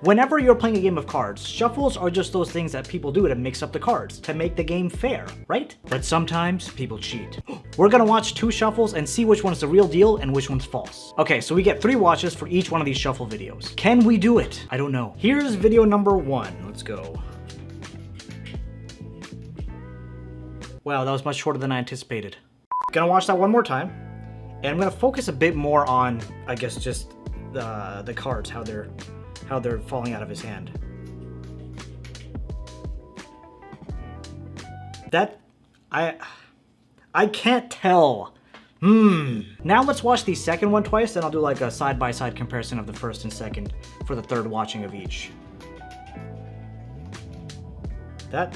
Whenever you're playing a game of cards, shuffles are just those things that people do to mix up the cards, to make the game fair, right? But sometimes people cheat. We're gonna watch 2 shuffles and see which one's the real deal and which one's false. Okay, so we get 3 watches for each one of these shuffle videos. Can we do it? I don't know. Here's video number 1. Let's go. Wow, that was much shorter than I anticipated. Gonna watch that one more time, and I'm gonna focus a bit more on, I guess, just the cards, how they're falling out of his hand. That I can't tell. Now let's watch the second one twice, then I'll do like a side-by-side comparison of the first and second for the third watching of each. Hold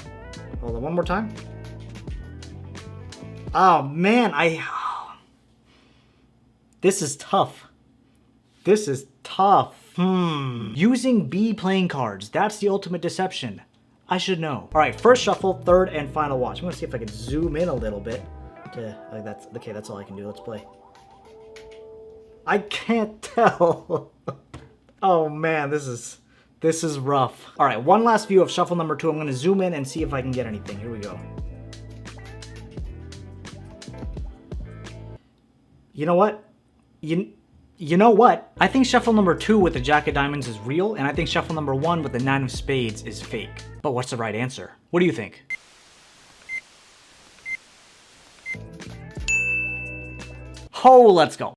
on, one more time. Oh man, this is tough. This is tough. Using B playing cards, that's the ultimate deception. I should know. All right, first shuffle, third and final watch. I'm gonna see if I can zoom in a little bit. That's all I can do. Let's play. I can't tell. Oh man, this is rough. All right, one last view of shuffle number 2. I'm gonna zoom in and see if I can get anything. Here we go. You know what? You know what? I think shuffle number 2 with the Jack of Diamonds is real, and I think shuffle number 1 with the 9 of Spades is fake. But what's the right answer? What do you think? Oh, let's go.